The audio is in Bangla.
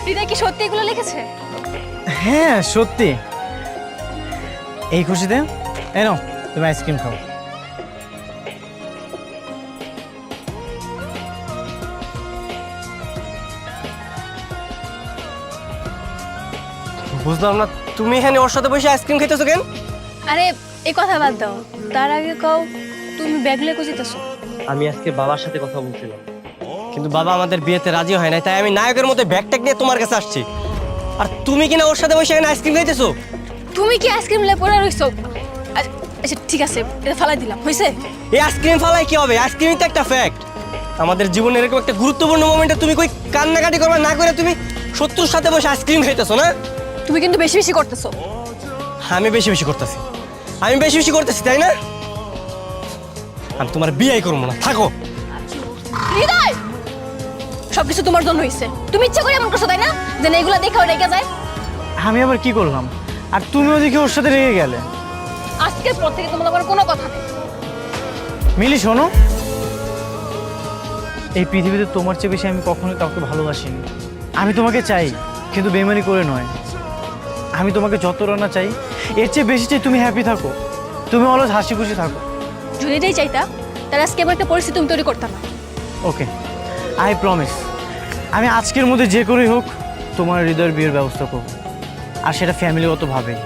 হৃদয় কি সত্যি এগুলো লিখেছে? হ্যাঁ সত্যি। এই খুশিতে এই নাও তুমি আইসক্রিম খাও। বুঝলাম না, তুমি এখানে ওর সাথে বসে আইসক্রিম খাইতেছো কেন? আরে এই কথা বাদ দাও, তার আগে কও তুমি ব্যাগ লয়ে খুঁজিতেছো? আমি আজকে বাবার সাথে কথা বলছিলাম, কিন্তু বাবা আমাদের বিয়েতে রাজি হয় নাই, তাই আমি নায়কের মধ্যে ব্যাগ ট্যাগ নিয়ে তোমার কাছে আসছি। আর তুমি কিনা ওর সাথে বসে এখানে আইসক্রিম খাইতেছো? তুমি কি আইসক্রিম লয়ে পড়ে রইছো? আচ্ছা ঠিক আছে, এটা ফালাই দিলাম, হইছে? এই আইসক্রিম ফালাই কি হবে? আইসক্রিমই তো একটা ফ্যাক্ট। আমাদের জীবনের এরকম একটা গুরুত্বপূর্ণ মোমেন্টে তুমি কই কান্নাকাটি করবা না করে তুমি শত্রুর সাথে বসে আইসক্রিম খাইতেছো না? তুমি কিন্তু বেশি বেশি করতেছো। আমি বেশি বেশি করতেছি, আমি বেশি বেশি করতেছি, তাই না? আমি তোমার বিয়েই করবো না, থাকো। হৃদয়, সবকিছু তোমার জন্য হইছে। তুমি ইচ্ছা করে এমন করছো, তাই না? যে না এগুলা দেখেও রেখে যায়। আমি আবার কি করলাম? আর তুমিও দেখি ওর সাথে রেগে গেলে। আজকের পর থেকে তোমার আবার কোনো কথা নেই। মিলি শোনো, এই পৃথিবীতে তোমার চেয়ে বেশি আমি কখনোই কাউকে ভালোবাসিনি। আমি তোমাকে চাই, কিন্তু বেমানি করে নয়। আমি তোমাকে যত রান্না চাই এর চেয়ে বেশি চাই তুমি হ্যাপি থাকো, তুমি অলওয়েজ হাসি খুশি থাকো। যদি এটাই চাইতা তাহলে আজকে এমন একটা পরিস্থিতি তুমি তৈরি করতাম না। ওকে, আই প্রমিস আমি আজকের মধ্যে যে করেই হোক তোমার হৃদয়ের বিয়ের ব্যবস্থা করবো, আর সেটা ফ্যামিলিগতভাবেই।